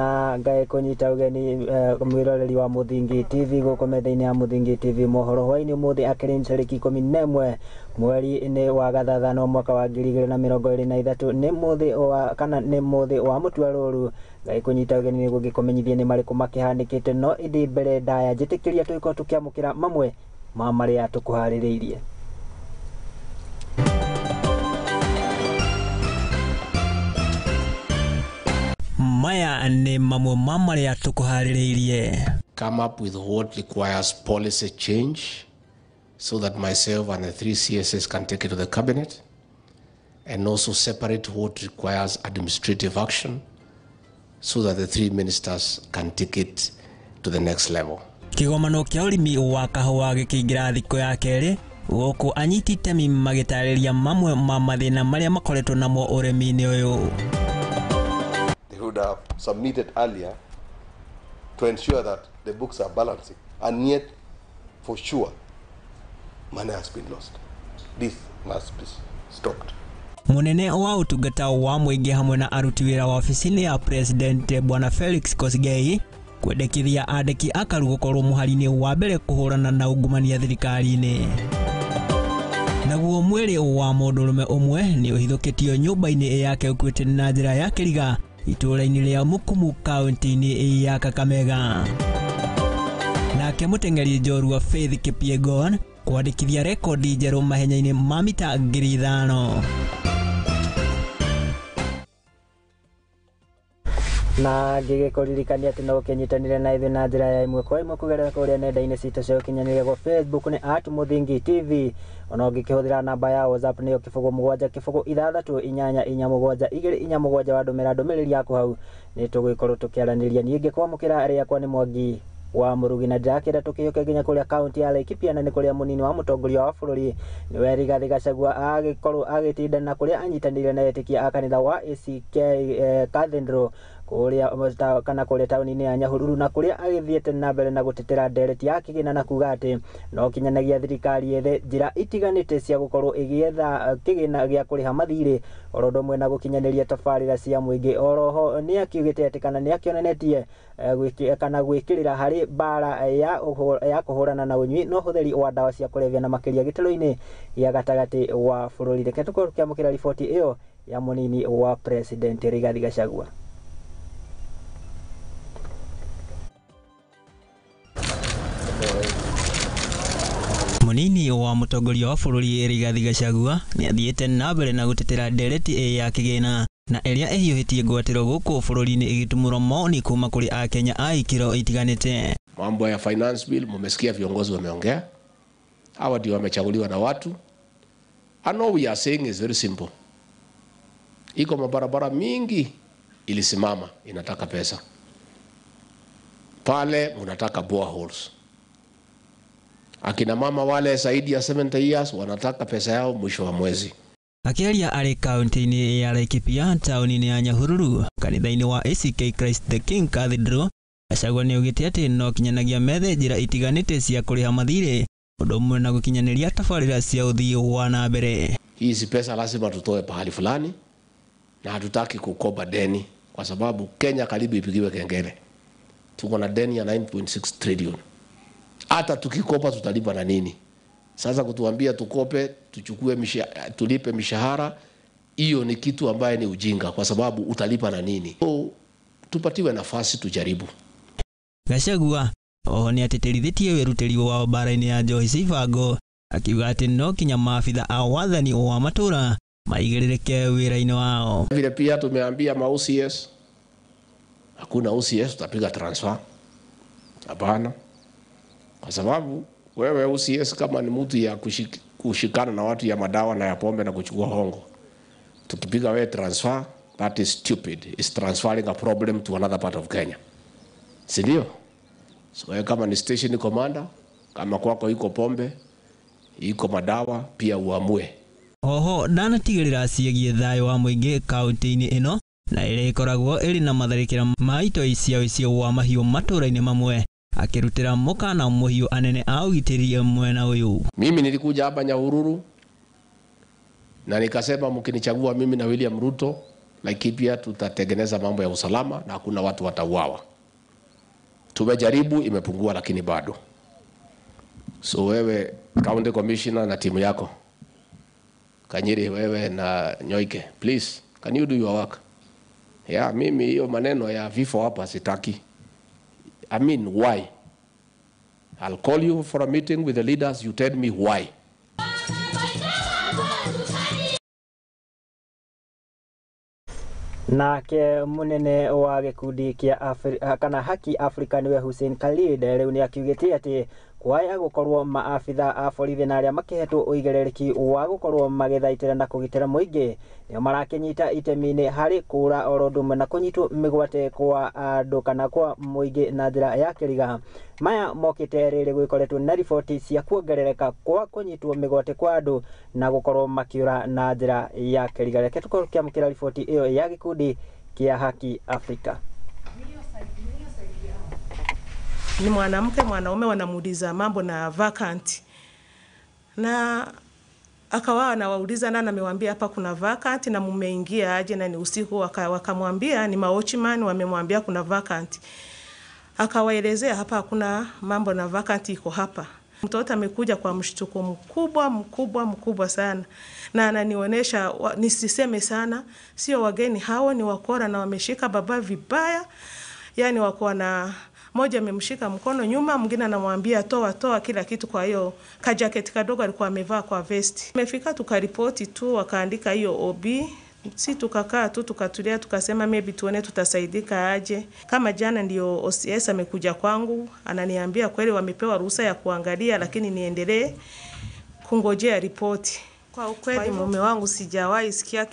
na ngae kunyita ugeni mwiroreri wa Muthingi TV gukomethini ya Muthingi TV Mohoro Hwaini muthi akirin tariki 11 mweri ni wa gathathano mwaka wa 2023 ni muthi wa kana ni muthi wa mutwaruru ngae kunyita ugeni ni gukikomenyithia ni mariku makihanikite no idi mbere ndaya njitikiria twiko tukiamukira mamwe ma maria tukuhaririirie. Maya ni mamwe mamare ya tukuhaririirie. Come up with what requires policy change so that myself and the 3 CSS can take it to the cabinet, and also separate what requires administrative action so that the 3 ministers can take it to the next level. Kigomano kia urimi wa kahua gikingira thiko ya keri guku anyiti itemi magitariria mamwe ma mathina maria makoretwo namo urimi-ini uyu. Would have submitted earlier to ensure that the books are balancing, and yet for sure money has been lost. This must be stopped. Munene wa utungata wa muingi hamwe na aruti wira wa ofisini ya President Bwana Felix Kosgei kwendekithia andiki akaru gukorwo muharini wa mbere kuhurana na ungumania thirikari-ini. Naguo mwiri wa mundurume umwe ni uhithukitio nyumba-ini yake ukwite na njira ya kiriga itũra-inĩ rĩa Mukumu kaunti-inĩ ya Kakamega. Nake muteng'eri njorua Faith Kipyegon kwandĩkithia rekodi njerũ mahenya-inĩ ma mita 5,000. Na ngĩgĩkũririkania atĩ no ũkĩnyitanĩre na ithuĩ na njĩra ya ĩmwe kwa ĩmwe kũgerera kũrĩa nenda-inĩ citũ cia ũkinyanĩria gwa Facebook nĩ @Muthingi TV, ona ũngĩkĩhũthĩra namba ya WhatsApp nĩyo 07638447 wadũmĩra ndũmĩrĩri yaku hau nĩ tũgũgĩkorwo tũkĩaranĩria. Niĩ ngĩkwamũkĩra rĩakwa nĩ Mwangi wa Murugi na ndĩrakĩenda tũkĩhũke nginya kũrĩa kaunti ya Laikipia na nĩ kũrĩa mũnini wa mũtongoria wa bũrũri nĩwe Rigathi Gachagua agĩkorwo agĩtindana kũrĩa anyitanĩire na etĩkia a kanitha wa ACK Cathedral kũrĩa kana kũrĩa taũni-inĩ ya Nyahururu na kũrĩa agĩthiĩte na mbere na gũtetera ndereti ya kĩgĩna na kuga atĩ no kinyanagia thirikari ethe njĩra itiganĩte cia gũkorwo ĩgĩetha kĩgĩna gĩa kũrĩha mathirĩ oro ũndũ ũmwe na gũkinyanĩria tabarĩra cia mũingĩ. Oroho nĩ akiugĩte atĩ kana nĩ akĩonenetie kana gwĩkĩrĩra harĩ mbara ya kũhũrana na ũnyui no ũhũthĩri wa ndawa cia kũrebia na makĩria gĩtarũ-inĩ gĩa gatagatĩ wa bũrũri. Reke tũkorwo tũkĩamũkĩra riboti ĩyo ya mũnini wa President Rigathi Gachagua. Munini wa mutongoria wa bũrũri Rigathi Gachagua nĩ athiĩte na mbere na gũtetera ndereti ya kĩgĩna na ĩrĩa ĩhiũhĩtie ngwatĩro gũkũ bũrũri-inĩ ĩgĩtumũrwo maoni kuma kũrĩ Akenya a ikĩro itiganĩte. Mambo ya finance bill mumesikia viongozi wameongea, hawa ndio wamechaguliwa na watu. And all we are saying is very simple. Iko mabarabara mingi ilisimama inataka pesa. Pale munataka boreholes. Akina mama wale zaidi ya 70 years wanataka pesa yao mwisho wa mwezi. Akiaria arĩ kaunti-inĩ ya Laikipia taũni-inĩ ya Nyahururu kanitha-inĩ wa ACK Christ the King Cathedral, Gachagua nĩ oigĩte atĩ no kinyanagia methe njĩra itiganĩte cia kũrĩha mathirĩ ũndũ ũmwe na gũkinyanĩria tabarĩra cia ũthii wa na mbere. Hizi pesa lazima tutoe pahali fulani na hatutaki kukopa deni kwa sababu Kenya karibu ipigiwe kengele. Tuko na deni ya 9.6 trillion. Hata tukikopa tutalipa na nini? Sasa kutuambia tukope, tuchukue tulipe mishahara, hiyo ni kitu ambaye ni ujinga kwa sababu utalipa na nini? So, tupatiwe nafasi tujaribu. Gachagua nĩ ateterithĩtie wĩrutĩri wa mbara-inĩ ya njohi cia ibango akiuga atĩ no kinya maabitha a wathani wa matũra maigĩrĩrĩke wĩra-inĩ wao. Vile pia tumeambia ma OCS, hakuna OCS tutapiga transfer. Hapana. Kwa sababu wewe OCS kama ni mtu ya kushikana na watu ya madawa na ya pombe na kuchukua hongo, tukipiga wewe transfer, that is stupid. It's transferring a problem to another part of Kenya. Si ndio? So wewe kama ni station commander, kama kwako iko pombe, iko madawa, pia uamue. Oho ndanatigĩrĩra ciĩgiĩ thayũ wa mũingĩ kaunti-inĩ ĩno na ĩrĩa ĩkoragwo ĩrĩ na matharĩkĩra ma itoi cia ũici wa mahiũ matũra-inĩ mamwe akirutira mũkana mũhiũ anene a ũgitĩri mwena ũyũ. Mimi nilikuja hapa Nyahururu na nikasema mkinichagua mimi na William Ruto Laikipia tutatengeneza mambo ya usalama na hakuna watu watauawa. Tumejaribu, imepungua lakini bado. So wewe county commissioner na timu yako, Kanyiri, wewe na Nyoike, please can you do your work? Yeah, mimi hiyo maneno ya vifo hapa sitaki. I mean, why? I'll call you for a meeting with the leaders, you tell me why. Nake munene wa gikundi kia kana haki Afrika niwe Hussein Khalid riu ni akiugite ati kwaya gukorwo maafitha a borithi na aria makihetwo uigerereki wa gukorwo magithaitira na kugitira muingi nio marakinyita itemi-ini hari kura orondumwe na kunyitwo migwate kwa andu kana kwa muingi na njira ya kiriga. Maya mokite riri gwikoretwo na riboti cia kuongerereka kwa kunyitwo migwate kwa andu na gukorwo makiura na njira ya kiriga. Reke tukorwo kiamukira riboti iyo ya gikundi kia haki Afrika. Ni mwanamke mwanaume wanamuuliza mambo na vacant, na akawa anawauliza nani amemwambia hapa kuna vacant na mumeingia aje na ni usiku. Wakamwambia ni watchman wamemwambia kuna vacant. Akawaelezea hapa hakuna mambo na vacant iko hapa. Mtoto amekuja kwa mshtuko mkubwa sana, na ananionyesha nisiseme sana, sio wageni hao, ni wakora na wameshika baba vibaya. Yani wako na moja amemshika mkono nyuma, mwingine anamwambia toa kila kitu. Kwa hiyo ka jacket kadogo alikuwa amevaa kwa vest. Tumefika tukaripoti tu, wakaandika hiyo OB. Si tukakaa tu tukatulia, tukasema maybe tuone tutasaidika aje. Kama jana ndio OCS amekuja kwangu, ananiambia kweli wamepewa ruhusa ya kuangalia, lakini niendelee kungojea ripoti. Kwa ukweli mume wangu sijawahi sikia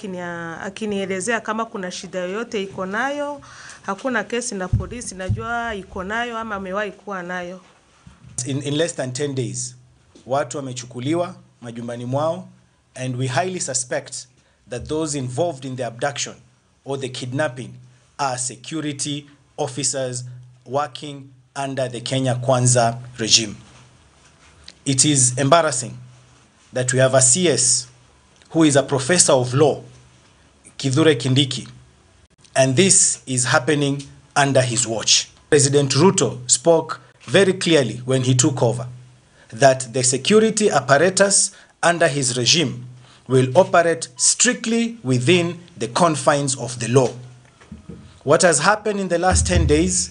akinielezea kama kuna shida yoyote iko nayo. Hakuna kesi na polisi najua iko nayo ama amewahi kuwa nayo. In less than 10 days, watu wamechukuliwa majumbani mwao, and we highly suspect that those involved in the abduction or the kidnapping are security officers working under the Kenya Kwanza regime. It is embarrassing that we have a CS who is a professor of law, Kithure Kindiki, and this is happening under his watch. President Ruto spoke very clearly when he took over that the security apparatus under his regime will operate strictly within the confines of the law. What has happened in the last 10 days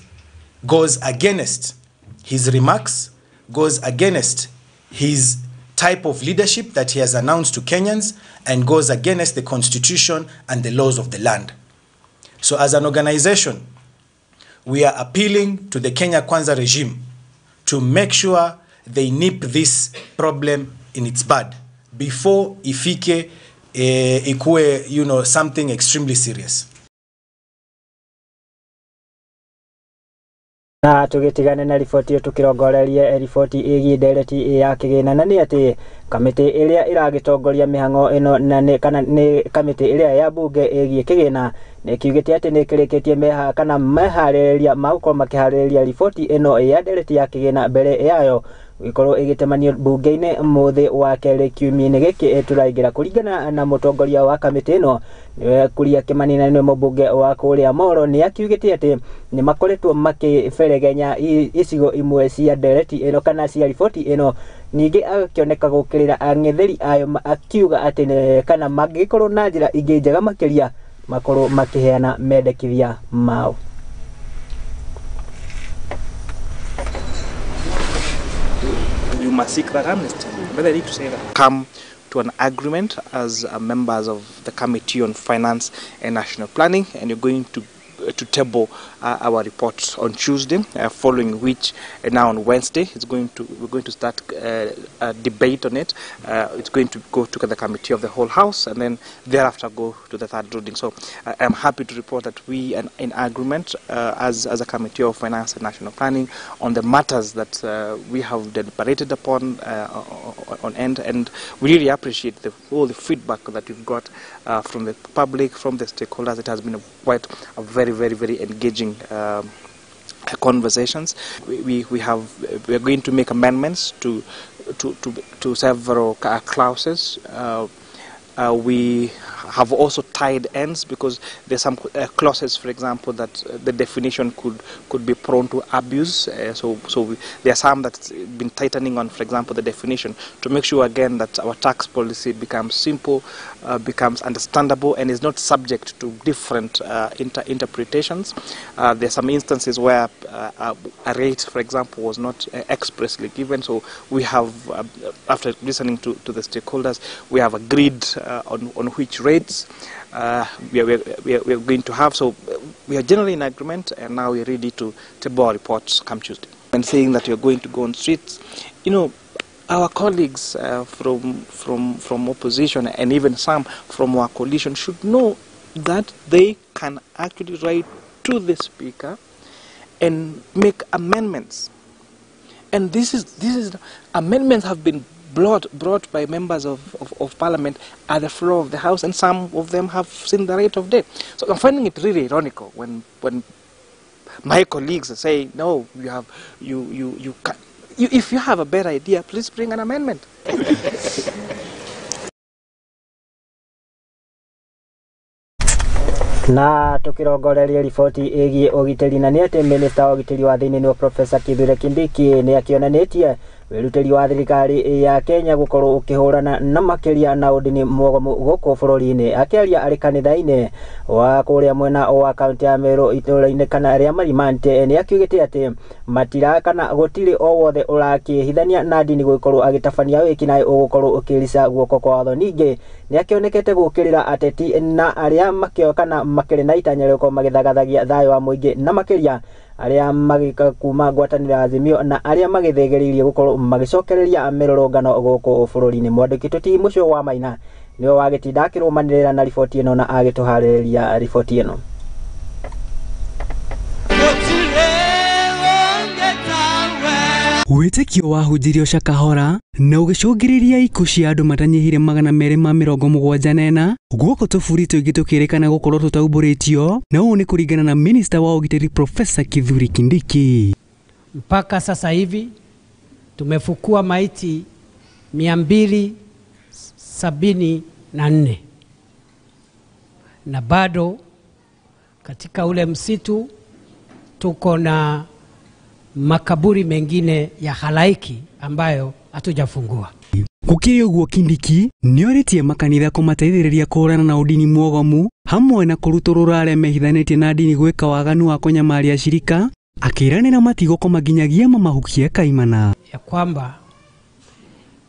goes against his remarks, goes against his type of leadership that he has announced to Kenyans, and goes against the constitution and the laws of the land. So as an organization, we are appealing to the Kenya Kwanza regime to make sure they nip this problem in its bud before ifike ikue, something extremely serious. Na tugitigane na riboti iyo tukirongorerie riboti igi ndereti ya kigina, na ni ati kamiti iria iragitongoria mihango ino na ni kamiti iria ya bunge igi kigina ni kiugite ati ni kirikitie meharĩrĩria magukorwo makiharĩrĩria riboti ino ya ndereti ya kigina mbere yayo ikorwo igitemanio bunge-ini muthi wa keri kiumia-ini giki turaingira. Kuringana na mutongoria wa kamiti ino niwe Kuria Kimani na niwe mubunge wa kuria Mohoro, ni akiugite ati ni makoretwo makiberegenya icigo imwe cia ndereti ino kana cia riboti ino, ningi agakioneka gukirira ang'etheri ayo akiuga ati kana mangikorwo na njira ingi njega makiria makorwo makiheana mendekithia mao. You must seek that amnesty. Whether you need to say that. Come to an agreement as members of the Committee on Finance and National Planning, and you're going to table our report on Tuesday, following which now on Wednesday we're going to start a debate on it. It's going to go to the Committee of the whole House, and then thereafter go to the third reading. So I'm happy to report that we are in agreement as a Committee of Finance and National Planning on the matters that we have deliberated upon on end, and we really appreciate all the feedback that we've got from the public, from the stakeholders. It has been quite a very engaging conversations. We are going to make amendments to several clauses. We have also tied ends, because there's some clauses, for example, that the definition could be prone to abuse. So there are some that's been tightening on, for example, the definition, to make sure again that our tax policy becomes simple, becomes understandable, and is not subject to different interpretations. There are some instances where a rate, for example, was not expressly given. So we have, after listening to the stakeholders, we have agreed on which rates we are going to have. So we are generally in agreement, and now we're ready to table our reports come Tuesday. And saying that you're going to go on streets, our colleagues from opposition and even some from our coalition should know that they can actually write to the Speaker and make amendments. And this is amendments have been brought by members of Parliament at the floor of the House, and some of them have seen the light of day. So I'm finding it really ironical when my colleagues say, no, if you have a better idea, please bring an amendment. Na tukirongoreria riboti ĩgiĩ ũgitĩri, na nĩ atĩ minista wa ũgitĩri wa thĩinĩ nĩ Profesa Kithure Kindiki nĩ akĩonanĩtie wĩrutĩri wa thirikari ya Kenya gũkorwo ũkĩhũrana na makĩria na ũndini mũgomu gũkũ bũrũri-inĩ. Akĩaria arĩ kanitha-inĩ wa kũrĩa mwena wa kaunti ya Meru itũũra-inĩ kana rĩa Marimante, nĩ akiugĩte atĩ matira kana gũtirĩ o wothe ũrakĩhithania na ndini gũkorwo agĩtabania wĩkinaĩ ũgũkorwo ũkĩrica guoko kwa watho. Ningĩ nĩ akĩonekete gũkĩrĩra ateti na arĩa makĩo kana makĩrĩ na itanya rĩũko magĩthagathagia thayũ wa mũingĩ, na makĩria arĩa magĩka kuma ngwatanĩro ya Azimio na arĩa magĩthegeririe gũkorwo magĩcokereria mĩrũrũngano gũkũ bũrũri-inĩ. Mwandĩki Tuti Mũcio wa Maina nĩwe wagĩtinda akĩrũmanĩrĩra na riboti ĩno na agĩtũharĩrĩria riboti ĩno. Wĩtĩkio wahunjirio Shakahora na ũgĩcũngĩrĩria ikuũ cia andũ matanyihire 274 guoko tũbũri tũingĩ tũkĩrĩkana gũkorwo tũtaumbũrĩtio, na ũũ nĩ kũringana na minista wa ũgitĩri Profesa Kithure Kindiki. Mpaka sasa hivi tumefukua maiti 274 na bado katika ule msitu tuko na makaburi mengine ya halaiki ambayo hatujafungua. Gũkĩrĩ ũguo, Kindiki nĩorĩtie makanitha kũmateithĩrĩria kũhũrana na ũndini mũgomu hamwe na kũrutũrũra arĩa mehithanĩtie na ndini gwĩka waganu wa kũnyamaria shirika, akĩranĩra matigũkoma nginyagia mamahukie kaimana. Ya kwamba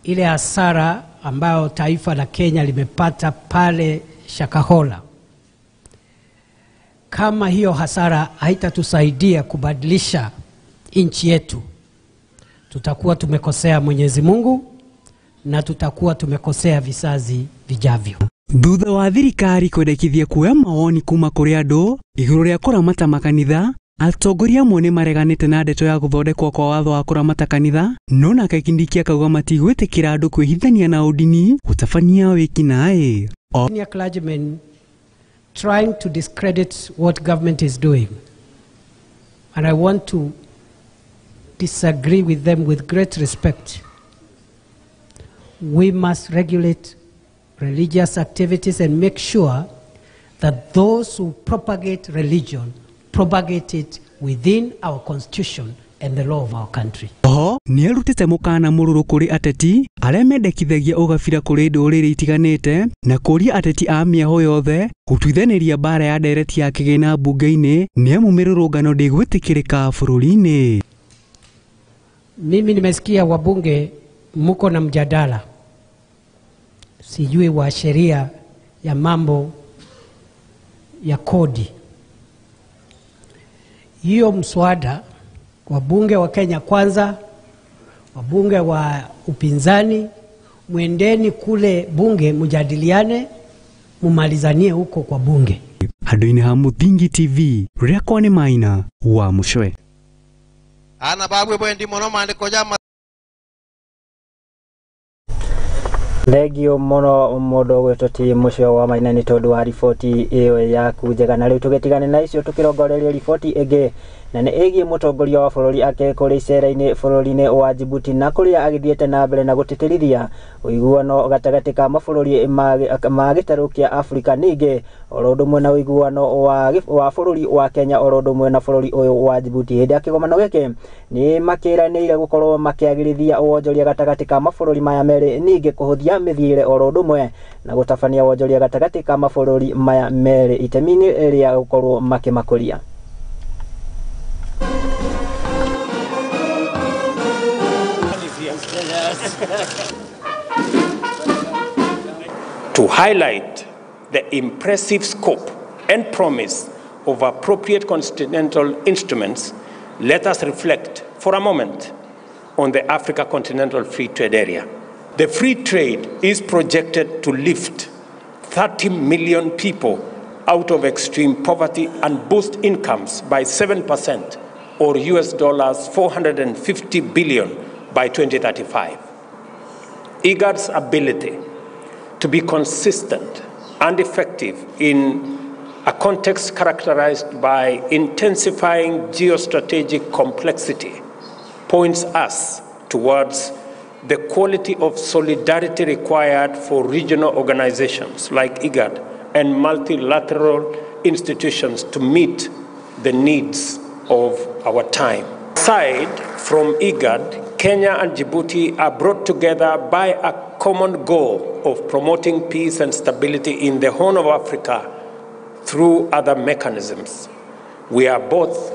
ile hasara ambayo taifa la Kenya limepata pale Shakahola, kama hiyo hasara haitatusaidia kubadilisha nchi yetu, tutakuwa tumekosea Mwenyezi Mungu na tutakuwa tumekosea vizazi vijavyo. Thutha wa thirikari kwendekithia kuoya mawoni kuma kũrĩ andũ igũrũ rĩa kũramata makanitha, atongoria amwe nĩ mareganĩte na ndeto ya gũthondekwo kwa watho wa kũramata kanitha, no nake Kindiki akauga matigwĩtĩkĩra andũ kwĩhithania na ũndini gũtabania wĩkinaĩ. Senior clergymen trying to discredit what government is doing, and I want to disagree with them with great respect. We must regulate religious activities and make sure that those who propagate religion propagate it within our constitution and the law of our country. Oho nĩ arutĩte mũkana mũrũrũ kũrĩ ateti arĩa mendekithagia ũgabira kũrĩ ndũrĩrĩ itiganĩte na kũria ateti a mĩaho yothe gũtuithanĩria mbara ya ndereti ya kĩgĩna mbunge-inĩ, nĩ amu mĩrũrũngano ndĩgwĩtĩkĩrĩka bũrũri-inĩ. Mimi nimesikia wabunge mko na mjadala, sijui wa sheria ya mambo ya kodi. Hiyo mswada, wabunge wa Kenya Kwanza, wabunge wa upinzani, mwendeni kule bunge mujadiliane, mumalizanie huko kwa bunge. Handũ-inĩ ha Muthingi TV, rĩakwa nĩ Maina wa Mucwe. Ana bagwe bwendi mono mandiko jama. Thengio mũno mũndũ gwĩtwo Ti Mũcio wa Maina nĩ tondũ wa riboti ĩyo yaku njega, na rĩu tũgĩtigane na icio tũkĩrongoreria riboti ĩngĩ na nĩ ĩgiĩ mũtongoria wa bũrũri ake kũrĩ icera-inĩ bũrũri-inĩ wa Djibouti na kũrĩa agĩthiĩte na mbere na gũtĩtĩrithia ũiguano gatagatĩ ka mabũrũri ma gĩtarũ kĩa Afrika ningĩ oro ũndũ ũmwe na ũiguano wa bũrũri wa Kenya oro ũndũ ũmwe na bũrũri ũyũ wa Djibouti. Hĩndĩ ya kĩgomano gĩkĩ nĩ makĩranĩire gũkorwo makĩagĩrithia wonjoria gatagatĩ ka mabũrũri maya merĩ ningĩ kũhũthia mĩthiĩre oro ũndũ ũmwe na gũtabania wonjoria gatagatĩ ka mabũrũri maya merĩ itemi-inĩ rĩa gũkorwo makĩmakũria. To highlight the impressive scope and promise of appropriate continental instruments, let us reflect for a moment on the Africa Continental Free Trade Area. The free trade is projected to lift 30 million people out of extreme poverty and boost incomes by 7% or US dollars 450 billion by 2035. IGAD's ability to be consistent and effective in a context characterized by intensifying geostrategic complexity points us towards the quality of solidarity required for regional organizations like IGAD and multilateral institutions to meet the needs of our time. Aside from IGAD, Kenya and Djibouti are brought together by a common goal of promoting peace and stability in the Horn of Africa through other mechanisms. We are both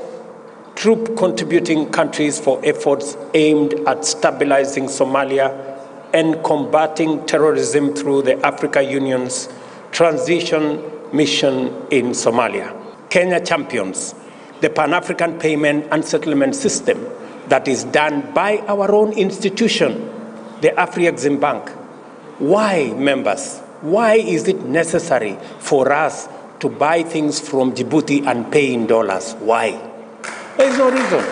troop contributing countries for efforts aimed at stabilizing Somalia and combating terrorism through the Africa Union's transition mission in Somalia. Kenya champions the Pan-African payment and settlement system that is done by our own institution, the Afrexim Bank. Why, members? Why is it necessary for us to buy things from Djibouti and pay in dollars? Why? There is no reason.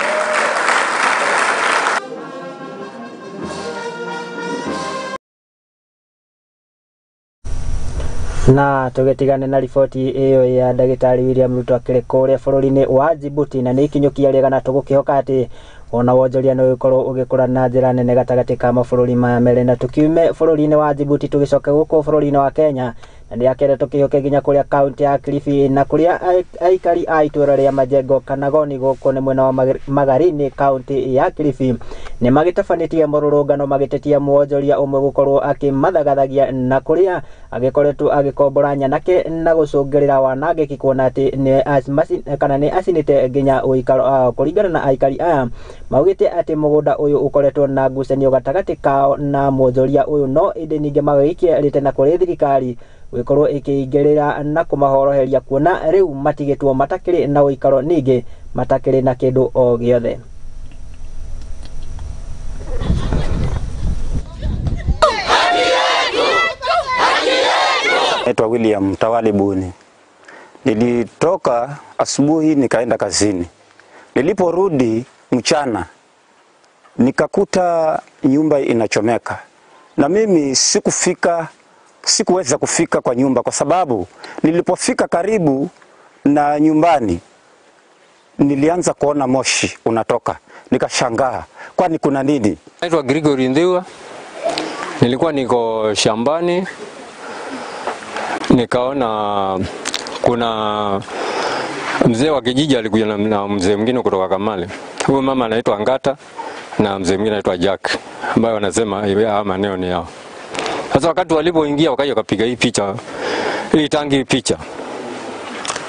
Na tugetigane na riboti iyo ya ndagĩtarĩ William Ruto akĩrĩ kũrĩa bũrũri-inĩ wa Djibouti na nĩ ikinyũkia rĩega na tũgũkĩhoka atĩ ona wonjoria no ũkorwo ũgĩkũra na njĩra nene gatagatĩ ka mabũrũri maya merĩ na tukiume bũrũri-inĩ wa Djibouti tũgĩcoke gũkũ bũrũri-inĩ wa Kenya na nĩ akĩenda tũkĩhoke nginya kũrĩa kaunti ya Kilifi na kũrĩa aikari a itũũra rĩa Majengo Kanagoni gũkũ nĩ mwena wa magharibi kaunti ya Kilifi nĩ magĩtabanĩtie mũrũrũngano magĩtetia mwonjoria ũmwe gũkorwo akĩmathagathagia na kũrĩa agĩkoretwo agĩkombora nyanake na gũcũngĩrĩra wanangĩki kuona atĩ nĩ acinĩte nginya ũikaro kũringana na aikari aya maugĩte atĩ mũgũnda ũyũ ũkoretwo na ngucanio gatagatĩ kao na mwonjoria ũyũ no ĩndĩ ningĩ magĩikia rĩte na kũrĩ thirikari gũkorwo ĩkĩingĩrĩra na kũmahoroheria kuona rĩu matigĩtwo matakĩrĩ na ũikaro ningĩ matakĩrĩ na kĩndũ o gĩothe. Naitwa William Tawali Buni. Nilitoka asubuhi nikaenda kazini. Niliporudi mchana nikakuta nyumba inachomeka. Na mimi sikuweza kufika kwa nyumba kwa sababu nilipofika karibu na nyumbani nilianza kuona moshi unatoka. Nikashangaa kwani kuna nini? Naitwa Gregory Ndiwa. Nilikuwa niko shambani nikaona kuna mzee wa kijiji alikuja na mzee mwingine kutoka Kamale. Huyo mama anaitwa Ngata na mzee mwingine anaitwa Jack ambaye wanasema haya maneno ni yao. Sasa wakati walipoingia wakaja wakapiga hii picha, hii tangi picha.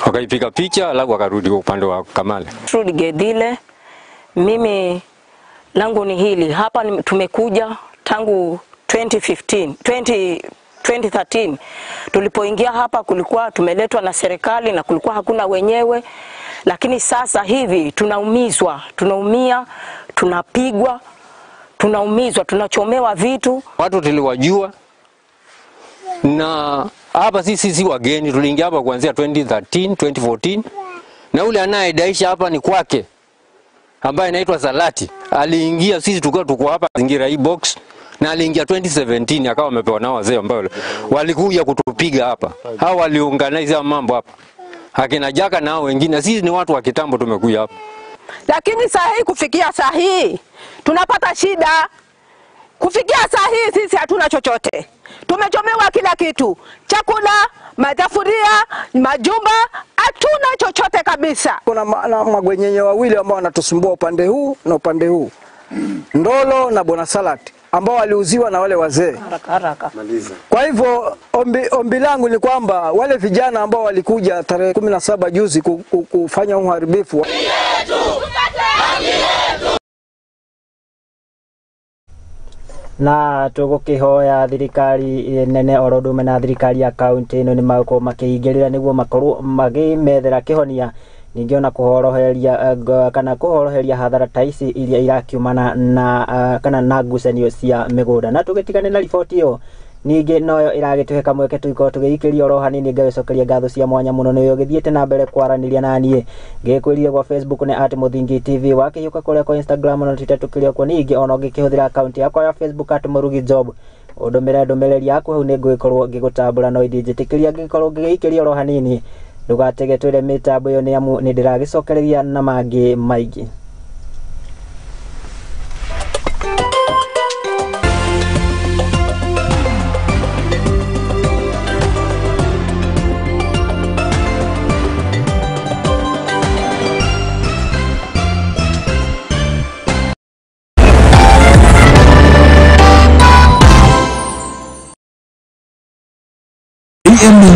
Wakaipiga picha alafu wakarudi upande wa Kamale. Trudy Gedile, mimi langu ni hili. Hapa tumekuja tangu 2013 tulipoingia hapa kulikuwa tumeletwa na serikali na kulikuwa hakuna wenyewe, lakini sasa hivi tunaumia, tunapigwa, tunaumizwa, tunachomewa vitu. Watu tuliwajua na hapa sisi wageni, tuliingia hapa kuanzia 2013, 2014 na ule anayedaisha hapa ni kwake ambaye anaitwa Salati. Aliingia sisi tuko hapa zingira hii box na aliingia 2017 akawa amepewa na wazee ambao walikuja kutupiga hapa. Hao waliorganize mambo hapa. Hakina Jaka na wengine, sisi ni watu wa kitambo tumekuja hapa. Lakini saa hii kufikia saa hii tunapata shida. Kufikia saa hii sisi hatuna chochote. Tumechomewa kila kitu. Chakula, madafuria, majumba, hatuna chochote kabisa. Kuna magwenyenye wawili ambao wanatusumbua upande huu na upande huu. Ndolo na Bona Salad ambao waliuziwa na wale wazee. Haraka. Kwa hivyo ombi langu ni kwamba wale vijana ambao walikuja tarehe 17 juzi kufanya uharibifu na tugukihoya thirikari nene orodume na thirikari ya kaunti ino ni makorwo makiingirira niguo makorwo magimethera kihonia ningi ona kuhoroheria hathara ta ici iria irakiumana na kana na ngucanio cia migunda. Na tugitigane na riboti iyo ningi noyo iragituheka mweke tuikorwo tugiikiria oro hanini ngacokeria ngatho cia mwanya muno niyo githiete na mbere kwaraniria nanie ngikwiria kwa Facebook ni @muthingi TV wakiyuka kuria kwa Instagram na Twitter tukiria kwa ningi ona ngikihũthĩra account yakwa ya Facebook @murugi job udumire ndumiriri yaku hau ni ngwikorwo ngigutambura no indinjitikiria ngikorwo ngiikiria oro hanini ndugatege twire mitambo yo ni amu ni ndiragicokereria na mangi maingi.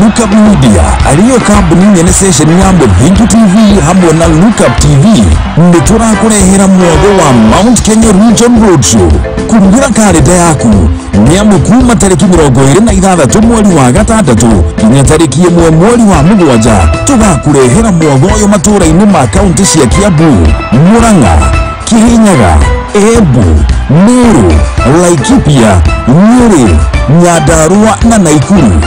Lookup Media aliyo kampuni nyene station ya Mwangi TV hamwe na Lookup TV nditura kurehera mwogo wa Mount Kenya Region Roadshow kumbira kalenda yaku nyamu kuma tariki 26 mweri wa gatandatu kinya tariki 1 mweri wa mugwanja tugakurehera mwogo yo matura-ini ma kaunti cia Kiambu, Murang'a, Kirinyaga, Embu, Meru, Laikipia, Nyeri, Nyandarua na Naikuru.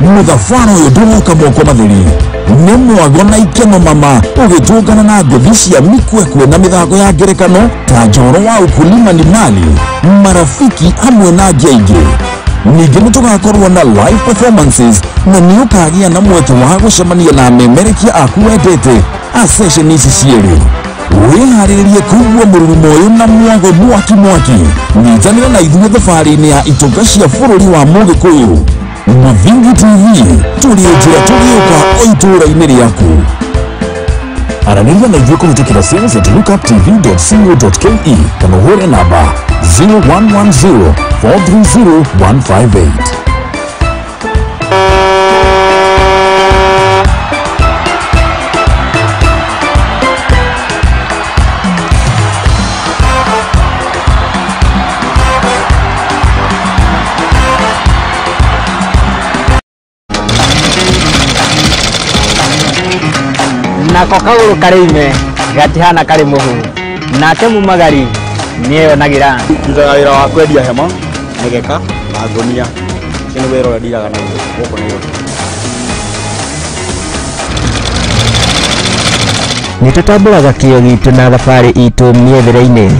Muthafano yoduka moko mathiri ni mwago na ikeno mama ugitungana na ngothi cia mikwekwe na mithago ya ngerekano ta njoro wa ukulima ni mali marafiki hamwe na ngeige. Ningĩ nĩtũgakorwo na live performances na nĩũkagĩa na mweke wa gũcemania na amemerekia aku wendete a session ici cierĩ. Wĩharĩrĩrie kũigua mũrurumo ũyũ na mwago mwaki nyitanĩra na ithuĩ thabarĩ-inĩ ya itonga cia bũrũri wa Mũgĩkũyũ. Mwangi TV tũrĩ njĩra tũrĩũka o itũũra-inĩ rĩaku. Aranĩria na ithuĩ kũhĩtũkĩra sales@lookuptv.co.ke kana ũhũre namba 0110 430 158. Nako kaguru karime gatihana kari muhu nake mumagari niyo nagira thutha wira wa kwendia hema migeka na ngonia kini wira wa ndiraga na goko niyo nitutamburaga kio gitu na thabari itu miethere-ini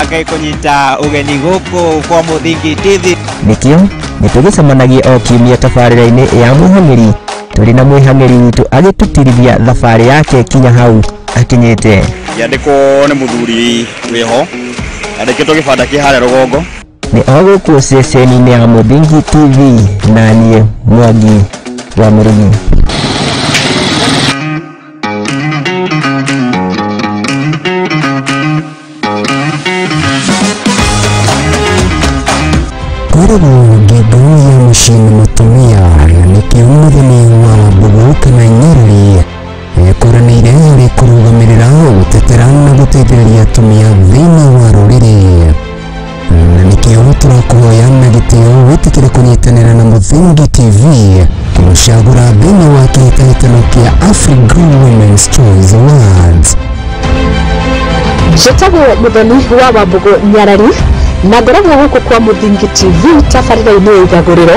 akai kunyita ugeni guku kwa Muthingi TV nikio nitugicemanagia o kiumia tabarĩra-inĩ ya mwĩhang'ĩri turi na mwĩhang'ĩri witũ agĩtũtirithia thabarĩ yake kinya hau akinyĩte. Yandĩkwo nĩ mũthuri wĩho yandĩkĩtwo gĩbanda kĩ harĩa rũgongo nĩ o gũkũ ceceni-inĩ ya Muthingi TV na niĩ Mwangi wa Murugi. Karibu Gĩthũi ya mũciĩ mũtumia nĩkĩo mũthenya wa Wambũgũ kana Nyeri ekũranĩire harĩ kũrũgamĩrĩra gũtetera na gũteithĩrĩria atumia thĩinĩ wa rũrĩrĩ na nĩkĩo tũrakũhoya na gĩtĩo wĩtĩkĩre kũnyitanĩra na Muthingi TV kũmũcagũra thĩinĩ wa kĩhĩtahĩtano kĩa African Women's Choice Awards. Njĩtagwo Mũthoni wa Wambũgũ Nyarari na ngoragwo gũkũ kwa Muthingi TV tabarĩra-inĩ ya ithagũrĩro.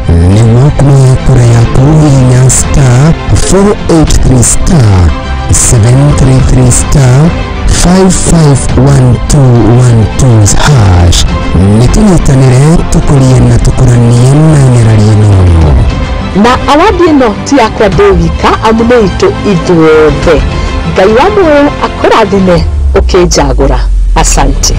Nĩguo kũmenya kura yaku hihinya *483*733*551212# nĩtũnyitanĩre tũkũrie na tũkũranie na nyarari ĩno. na awadi ĩno ti yakwa ndĩ wika amu nĩ itũ ithuothe. Ngai wa muoyo akũrathime ũkĩnjagũra. Asante.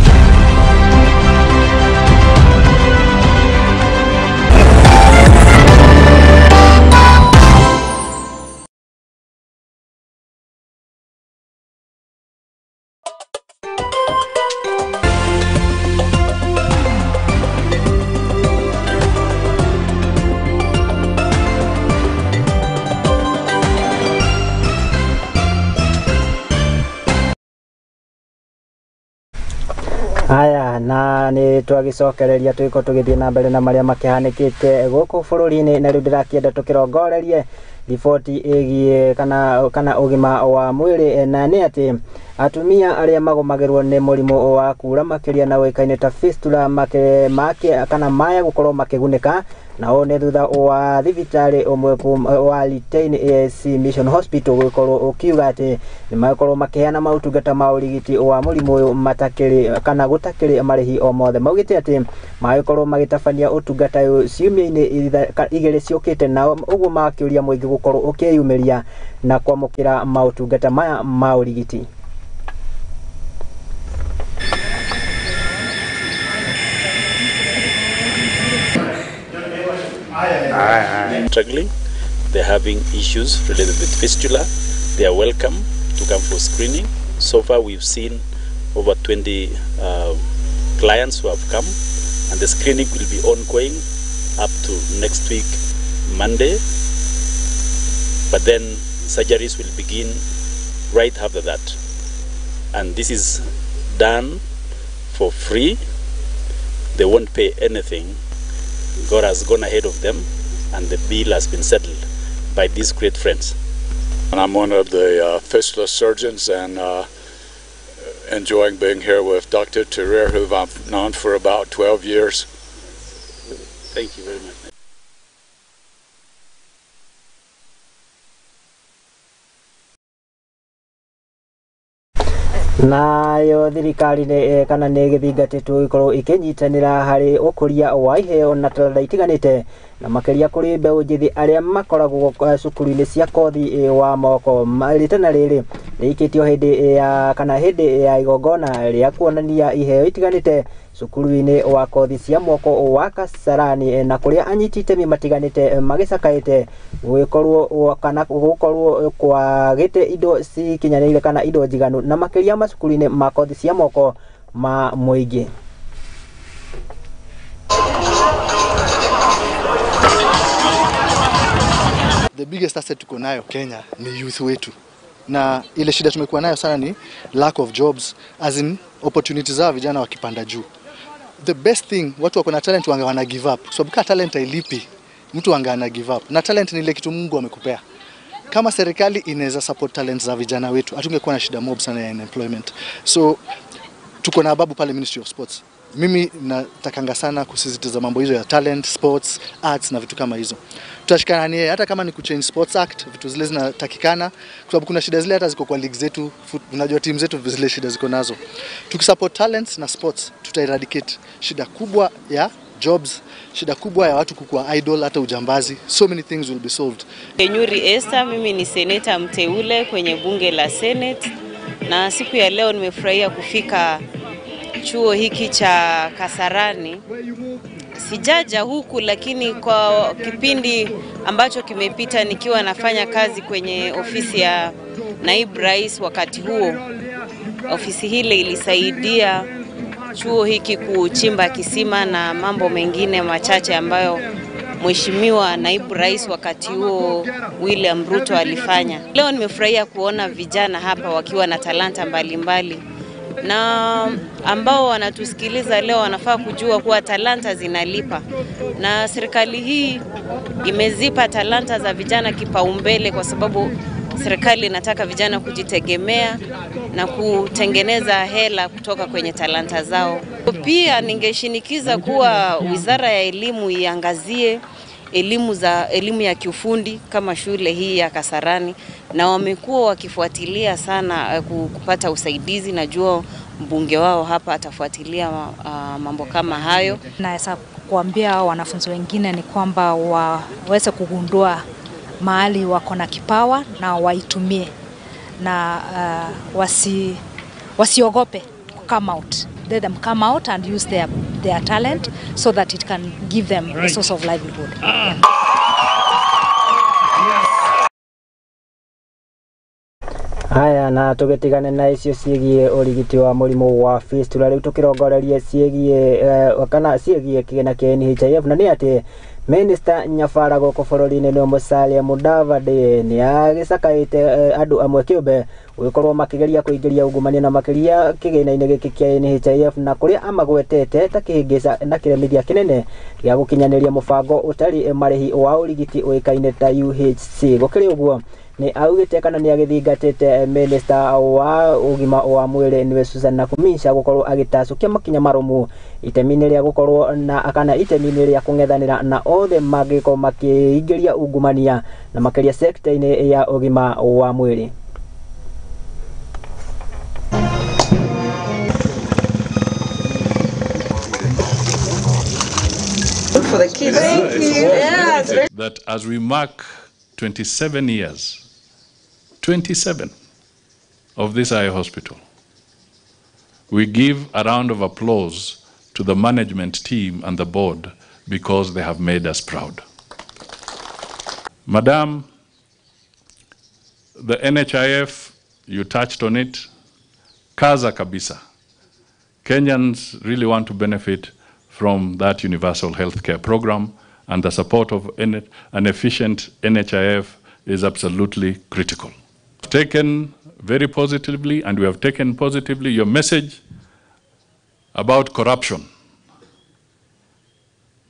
Aya na ni twagicokereria twiko tugithie na mbere na maria makihanikite guku bururi-ini na riu ndirakienda tukirongorerie riboti igie kana ugima wa mwiri na ni ati atumia aria magomagirwo ni murimu wa kura makiria na wikaine ta fistula make kana maya gukorwo makigunika na one thutha wa thibitari umwe wa Litein ASC Mission Hospital gukorwo ukiuga ati ni makorwo makiheana mautungata ma urigiti wa murimu uyu matakiri kana gutakiri marihi o mothe maugite ati makorwo magitabania utungata uyu ciumia-ini igiri ciukite na uguo makiuria muingi gukorwo ukiyumiria na kwamukira mautungata maya ma urigiti. Struggling, they're having issues related with fistula. They are welcome to come for screening. So far we've seen over 20 clients who have come, and the screening will be ongoing up to next week Monday, but then surgeries will begin right after that, and this is done for free. They won't pay anything. God has gone ahead of them, and the bill has been settled by these great friends. And I'm one of the fistula surgeons, and enjoying being here with Dr. Terrer, who I've known for about 12 years. Thank you very much. Nayo thirikari kana nĩ gĩthingatĩtwo ikorwo ikinyitanĩra harĩ ũkũria wa iheo na talanta itiganĩte na makeria kũrĩ mbeũ njĩthĩ arĩa makoragwo cukuru-inĩ cia kothi wa moko. Ritana rĩrĩ rĩikĩtio hĩndĩ ya igongona rĩa kuonania iheo itiganĩte cukuru-inĩ wa kothi cia moko wa Kasarani, na kũrĩa anyiti itemi matiganĩte magĩcakaĩte gũkorwo kwagĩte indo cikinyanĩire kana indo njiganu na makĩria macukuru-inĩ ma kothi cia moko ma mũingĩ. The biggest asset tuko nayo Kenya ni youth wetu, na ile shida tumekuwa nayo sana ni lack of jobs, as in opportunities za vijana wakipanda juu. The best thing, watu wako na talent wana give up. So because talent hailipi, mtu ana give up. Na talent ni ile kitu Mungu amekupea. Kama serikali inaweza support talent za vijana wetu, hatungekuwa na shida mob sana ya unemployment. So tuko na babu pale Ministry of Sports. Mimi natakanga sana kusisitiza mambo hizo ya talent, sports, arts na vitu kama hizo. Tutashikana naye hata kama ni kuchange Sports Act, vitu zile zinatakikana kwa sababu kuna shida zile hata ziko kwa league zetu, unajua team zetu zile shida ziko nazo. Tukisupport talents na sports, tuta-eradicate shida kubwa ya jobs, shida kubwa ya watu kukua idle, hata ujambazi. So many things will be solved. Nyuri Esther, mimi ni seneta mteule kwenye bunge la Senate, na siku ya leo nimefurahia kufika chuo hiki cha Kasarani. Sijaja huku, lakini kwa kipindi ambacho kimepita nikiwa nafanya kazi kwenye ofisi ya naibu rais wakati huo, ofisi hile ilisaidia chuo hiki kuchimba kisima na mambo mengine machache ambayo Mheshimiwa naibu rais wakati huo William Ruto alifanya. Leo nimefurahia kuona vijana hapa wakiwa na talanta mbalimbali, na ambao wanatusikiliza leo wanafaa kujua kuwa talanta zinalipa, na serikali hii imezipa talanta za vijana kipaumbele kwa sababu serikali inataka vijana kujitegemea na kutengeneza hela kutoka kwenye talanta zao. Pia ningeshinikiza kuwa Wizara ya Elimu iangazie elimu ya kiufundi kama shule hii ya Kasarani, na wamekuwa wakifuatilia sana kupata usaidizi. Najua mbunge wao hapa atafuatilia mambo kama hayo. Naweza kuambia wanafunzi wengine ni kwamba waweze kugundua mahali wako na kipawa na waitumie, na wasiogope come out. Let them come out and use their talent so that it can give them a source of livelihood. Haya, na tugetigane na icio ciegie urigiti wa murimu wa fistula riu tukirongoreria ciegie kana ciegie kigena kia NHIF, na ni ati Minister Nyafara goko bururi-ini ni Musalia Mudavadi ni agicakaite andu amwe kiumbe gukorwo makigeria kuingiria ungumania na makiria kigina-ini giki kia NHIF, na kuria amagwetete ta kihingisa na kiremithia kinene gia gukinyaniria mubango utari marihi wa urigiti uikaine ta UHC. Gukiri uguo ni augite kana ni agithingatite Minister wa ugima wa mwiri niwe Susan Nakumisha gukorwo agitacukia makinya marumu itemini ria gukorwo na akana itemini ria kungethanira na othe magiko makiingiria ungumania na makiria sector-ini ya ugima wa mwiri. For the kids. Thank you. Yeah, that as we mark 27 years 27 of this eye hospital, we give a round of applause to the management team and the board because they have made us proud. Madam, the NHIF, you touched on it, kaza kabisa. Kenyans really want to benefit from that universal healthcare program, and the support of an efficient NHIF is absolutely critical. Taken very positively, and we have taken positively your message about corruption,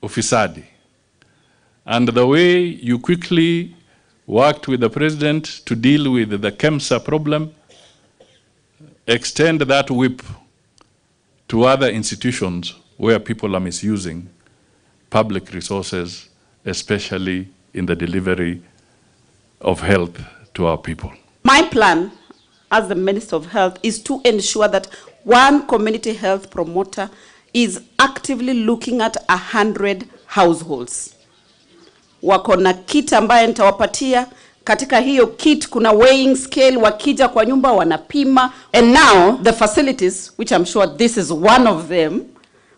ufisadi, and the way you quickly worked with the president to deal with the KEMSA problem, extend that whip to other institutions where people are misusing public resources, especially in the delivery of health to our people. My plan as the Minister of Health is to ensure that one community health promoter is actively looking at 100 households. Wako na kit ambaye nitawapatia. Katika hiyo kit kuna weighing scale, wakija kwa nyumba wanapima. And now the facilities, which I'm sure this is one of them,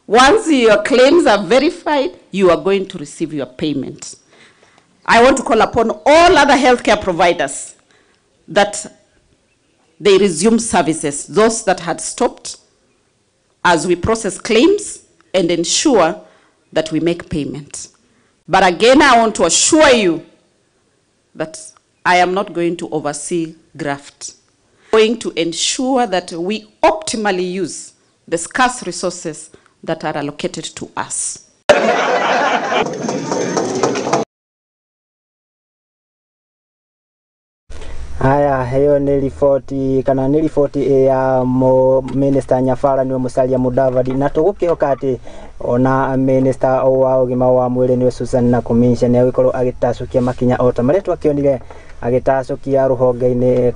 once your claims are verified, you are going to receive your payment. I want to call upon all other healthcare providers that they resume services, those that had stopped, as we process claims and ensure that we make payment. But again, I want to assure you that I am not going to oversee graft. I'm going to ensure that we optimally use the scarce resources that are allocated to us. Haya, hiyo ni ripoti kana ni ripoti ya Minister Nyafara niwe Musalia Mudavadi, na tugukihoka ati ona Minister wa ugima wa mwiri niwe Susan Nakumisha ni agikorwo agitacukia makinya ota maria twakionire agitacukia ruhonge-ini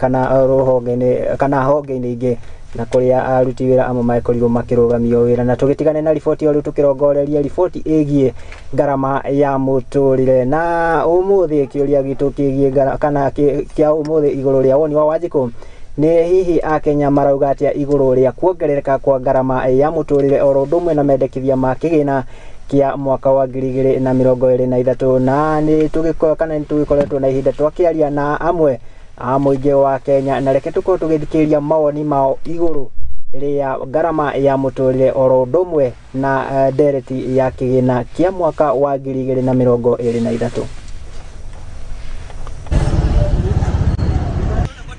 kana honge-ini ingi na kuria aruti wira amwe maekorirwo makirugamio wira. Na tugitigane na ripoti ori tukirongoreria ripoti igie garama ya muturire, na umuthi kiuria gitu kigie kana kia umuthi iguru ria woni wa Wanjiku ni hihi Akenya marauga atia iguru ria kuongerereka kwa garama ya muturire oro ndumwe na mendekithia ma kigina kia mwaka wa 2023, na ni tugikoa kana ni tugikoretwo na ihinda twakiaria na amwe muingi wa Kenya, na reke tuko tugithikiria mawoni mao iguru ria garama ya muturire oro ndumwe na dereti ya kigina kia mwaka wa 2023.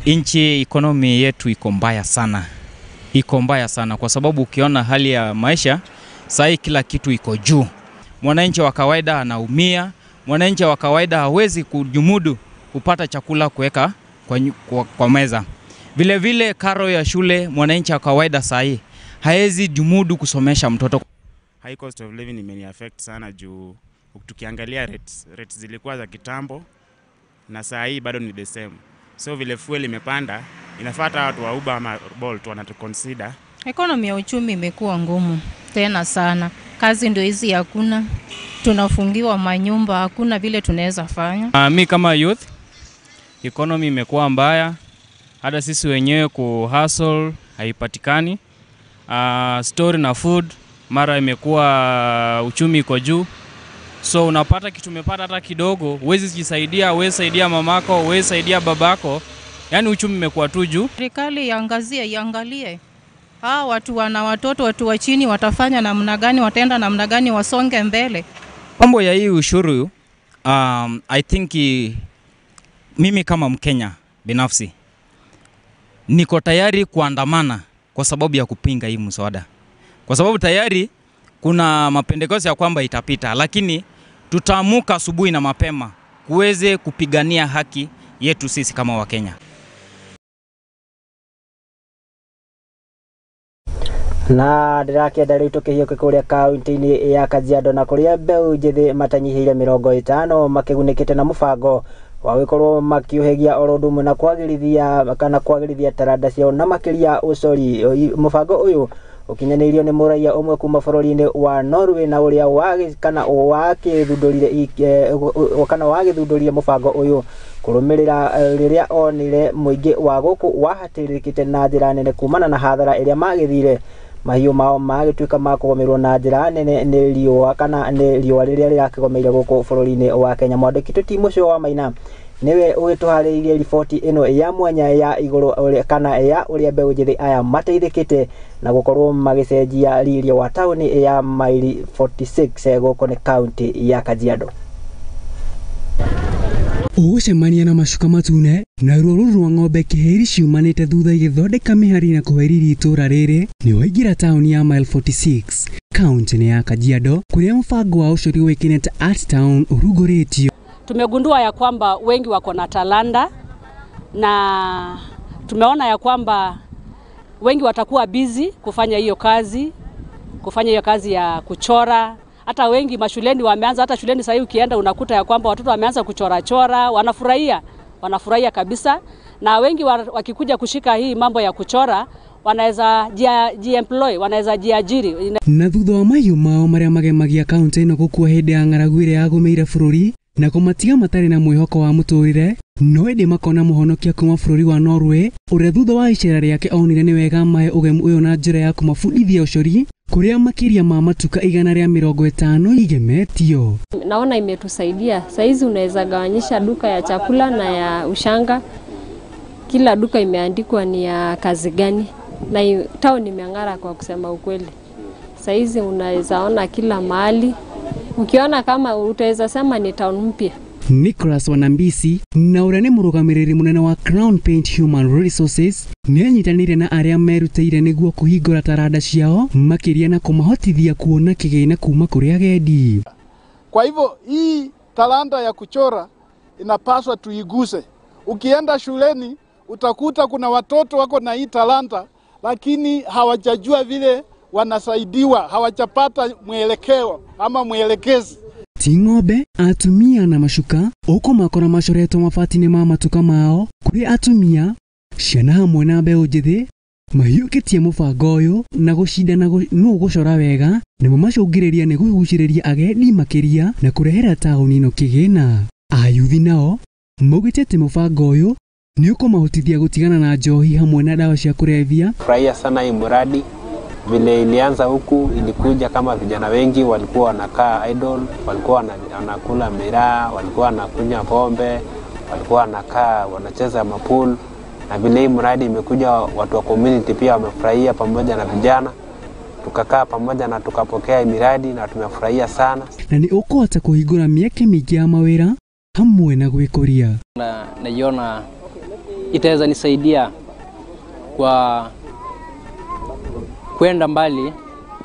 Nchi ekonomi yetu iko mbaya sana kwa sababu ukiona hali ya maisha sasa kila kitu iko juu. Mwananchi wa kawaida anaumia, mwananchi wa kawaida hawezi kujumudu kupata chakula kuweka kwa meza. Vile vile karo ya shule mwananchi wa kawaida sasa hawezi jumudu kusomesha mtoto. High cost of living imeni affect sana juu tukiangalia rates zilikuwa za kitambo na sasa hii bado ni the same. So vile fuel imepanda, inafuata watu wa Uber ama Bolt wanatuconsider. Economy ya uchumi imekuwa ngumu tena sana. kazi ndio hizi hakuna, tunafungiwa manyumba, hakuna vile tunaweza fanya. Mi kama youth, economy imekuwa mbaya, hata sisi wenyewe ku hustle haipatikani. Story na food mara imekuwa uchumi iko juu. So unapata kitu umepata hata kidogo, huwezi jisaidia, huwezi saidia mamako, huwezi saidia babako. Yaani uchumi umekuwa tu juu. Serikali iangalie. Watu wana watoto, watu wa chini watafanya namna gani, wataenda namna gani wasonge mbele. Mambo ya hii ushuru, I think mimi kama Mkenya binafsi niko tayari kuandamana kwa sababu ya kupinga hii mswada. Kwa sababu tayari kuna mapendekezo ya kwamba itapita, lakini tutaamuka asubuhi na mapema kuweze kupigania haki yetu sisi kama Wakenya. Na ndĩrakĩenda rĩu tũkĩhiũke kũrĩa kaunti-inĩ ya Kajiado na kũrĩa mbeũ njĩthĩ matanyihĩire 50 makĩgunĩkĩte na mũbango wa gũkorwo makiũhĩgia oro ũndũ ũmwe na kwagĩrithia taranda ciao na makĩria ũcori. Mũbango ũyũ ũkinyanĩirio nĩ mũraia ũmwe kuma bũrũri-inĩ wa Norway na ũrĩa wagĩthundũrire mũbango ũyũ kũrũmĩrĩra rĩrĩa onire mũingĩ wa gũkũ wahatĩrĩkĩte na njĩra nene kumana na hathara ĩrĩa magĩthire mahiũ mao magĩtuĩka ma kũgomerwo na njĩra nene nĩ riũa rĩrĩa rĩrakĩgomeire gũkũ bũrũri-inĩ wa Kenya. Mwandĩki Tũtimũcio wa Maina niwe ũgĩtũharĩirie riboti ĩno ya mwanya ya igũrũ kana ya ũrĩa mbeũ njĩthĩ aya mateithĩkĩte na gũkorwo magĩcenjia riria wa taũni ya maili 46 gũkũ nĩ kaunti ya Kajiado. Ũgũcemania na macuka matune na rũrũ rwa ng'ombe kĩhĩri ciumanĩte thutha igĩthondeka mĩhari na kũheriri itũra rĩrĩ nĩ waingĩra taũni ya mile 46 kaunti ya Kajiado kũrĩa mũbango wa ũcori wĩkĩnĩte Art Town ũrugũrĩtio. Tumegundua ya kwamba wengi wako na talanta na tumeona ya kwamba wengi watakuwa busy kufanya hiyo kazi ya kuchora. Hata wengi mashuleni wameanza, hata shuleni sasa ukienda unakuta ya kwamba watoto wameanza kuchora, wanafurahia kabisa. Na wengi wakikuja kushika hii mambo ya kuchora wanaweza jiemploy, wanaweza jiajiri. Na thutha wa mahiũ mao marĩa magemagia kaunti ĩno gũkua hĩndĩ ya ng'aragu ĩrĩa yagũmĩire bũrũri na kũmatiga matarĩ na mwĩhoko wa mũtũrĩre, no ĩndĩ makona mũhonokia kuma bũrũri wa Norway ũrĩa thutha wa icera rĩake onire nĩ wega mahe ũgemu ũyũ na njĩra ya kũmabundithia ũcori kũrĩa makĩria ma matuka 150 igemetio. Naona imetusaidia. Saizi unaweza gawanyisha duka ya chakula na ya ushanga. Kila duka imeandikwa ni ya kazi gani. Na town imeng'ara kwa kusema ukweli. Saizi unaweza ona kila mahali. Ukiona kama utaweza sema ni town mpya. Nicholas Wanambisi na ũrĩa nĩ mũrũgamĩrĩri mũnene wa Crown Paint Human Resources nĩ anyitanĩire na arĩa merutĩire nĩguo kũhingũra taranda ciao makĩria na kũmahotithia kuona kĩgĩna kuma kũrĩ agendi. Kwa hivyo hii talanta ya kuchora inapaswa tuiguse. Ukienda shuleni utakuta kuna watoto wako na hii talanta lakini hawajajua vile wanasaidiwa, hawajapata mwelekeo ama mwelekezi. Ti ng'ombe, atumia na macuka ũkũ makora macoretwo mabati-inĩ ma matuka mao kũrĩ atumia, ciana hamwe na mbeũ njĩthĩ mahiũkĩtie mũbango ũyũ na gũcindana nũ gũcora wega nĩmo macũngĩrĩria nĩ kũgucĩrĩria agendi makĩria na kũrehera taũni ĩno kĩgĩna. Ayuthi nao maugĩte atĩ mũbango ũyũ nĩ ũkũmahotithia gũtigana na njohi hamwe na dawa cia kũrebia. Furahia sana hii mradi. Vile ilianza huku ilikuja kama vijana wengi walikuwa wanakaa idle, walikuwa wanakula miraa, walikuwa wanakunywa pombe, walikuwa wanakaa wanacheza mapool. Na vile hii mradi imekuja watu wa community pia wamefurahia pamoja na vijana. Tukakaa pamoja na tukapokea miradi na tumefurahia sana. Na ni ũkũhota kũhingũra mĩeke mĩingĩ ya mawĩra hamwe na gwĩkũria. Naiona itaweza nisaidia kwa kwenda mbali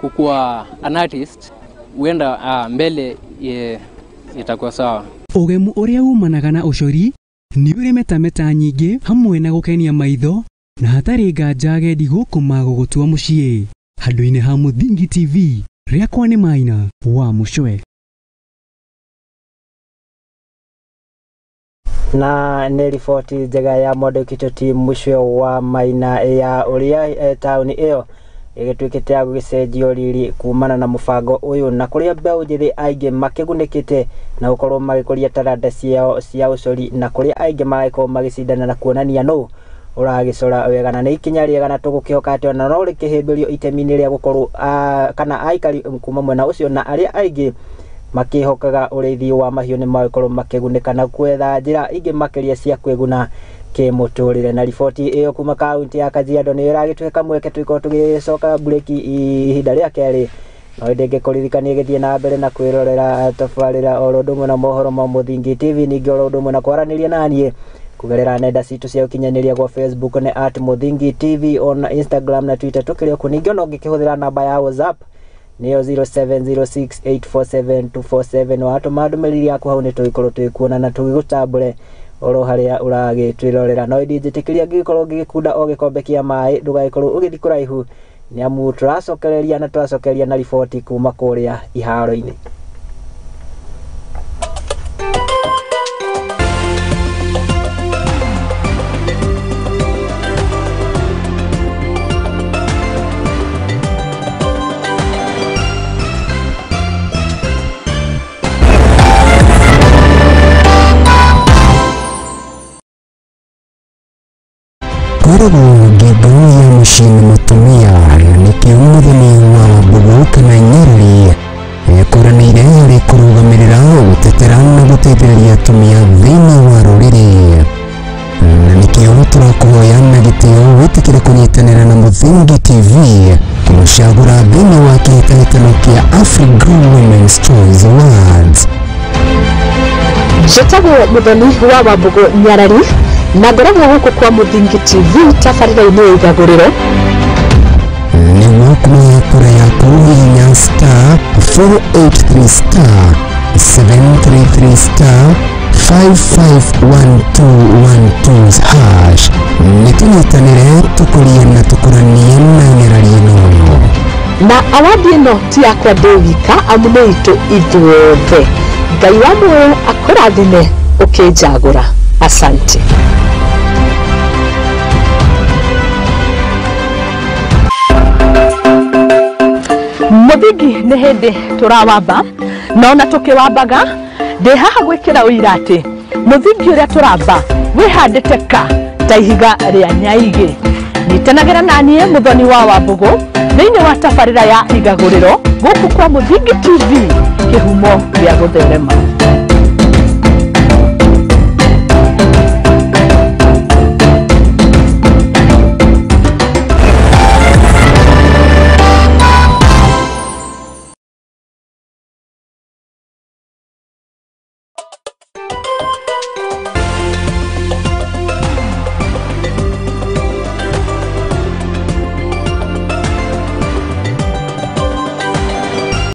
kukuwa an artist, uenda mbele itakuwa sawa. Ũgemu ũrĩa umanaga na ũcori nĩ ũrĩ metameta nyingĩ hamwe na gũkenia maitho na hatarĩ nganja agendi gũkũ magũgũtua mũciĩ. Handũ-inĩ ha Mũthingi TV, rĩakwa nĩ Maina wa Mũcwe. Na nĩ riboti njega ya mwandĩki Tũtimũcio wa Maina ya ũrĩa taũni ĩyo igituikite ya gucenjio riri kumana na mubango uyu na kuria mbeũ njithi aingi makigunikite na gukorwo magikuria taranda cia ucori na kuria aingi magakorwo magicindana na kuonania no uragicora wega na ni ikinya riega na tugukihoka ati ona no rikihimbirio itemi-ini ria gukorwo kana aikari kuma mwena ucio na aria aingi makihokaga ureithi wa mahiũ ni magakorwo makigunika na kwetha njira ingi makiria cia kwiguna kimuturire. Na riboti iyo kuma kaunti ya Kajiado ni iragituika mweke twiko tugicoka breki ihinda ria keri no ndenge kuririkania githie na mbere na kwirorera tabarira orodomwe na mohoro ma Muthingi TV ningi orodomwe na kwaraniria nanie kugerera nenda citu cia ukinyaniria kwa Facebook ni @Muthingi TV on Instagram na Twitter tukirio kuningi no ngikihũthira namba ya WhatsApp niyo 0706847247 watu madumeriri yaku hau ni tuikorwo twikuona na tugigutambure oro haria uragitwirorera no ndijitikiria gikorwo gigikunda o gikombe kia mai ndugagikorwo ugithi kuraihu ni amu turacokereria na riboti kuma kuria iharo-ini. Ngĩndũ ya mũciĩ mũtumia nĩ kĩũmũthoni wa Buruka na Nyeri kũranĩire harĩ kũrũgamĩrĩra gũtetera na gũteithĩrĩria atumia thĩinĩ wa rũrĩrĩ na nĩkĩo tũrakũhoya na gĩtĩo wĩtĩkĩre kũnyitanĩra na Muthingi TV kũmũcagũra thĩinĩ wa kĩhĩtahĩtano kĩa African Women's Choice Awards. Njĩtagwo Mũthoni wa Wambugu Nyarari na ngoragwo gũkũ kwa Muthingi TV tabarĩra-inĩ ya igagũrĩro. Nĩguo kũmenya kura yaku hihinya star 483 star 733 star 551212 hash nĩtũnyitanĩre tũkũrie na tũkũranie na nyarari ĩno. Na awadi ĩno ti yakwa ndĩ wika amu nĩ itũ ithuothe. Ngai wa muoyo akũrathime ũkĩnjagũra. Asante. Muthingi nĩ hĩndĩ tũrawamba no na tũkĩwambaga ndĩ haha gwĩkĩra ũira atĩ Muthingi ũrĩa tũramba wĩhandĩte ta ihiga rĩa nyaigĩ. Nyitanagĩra naniĩ Mũthoni wa Wambugu thĩinĩ wa tabarĩra ya igagũrĩro gũkũ kwa Muthingi TV kĩhumo gĩa gũtherema.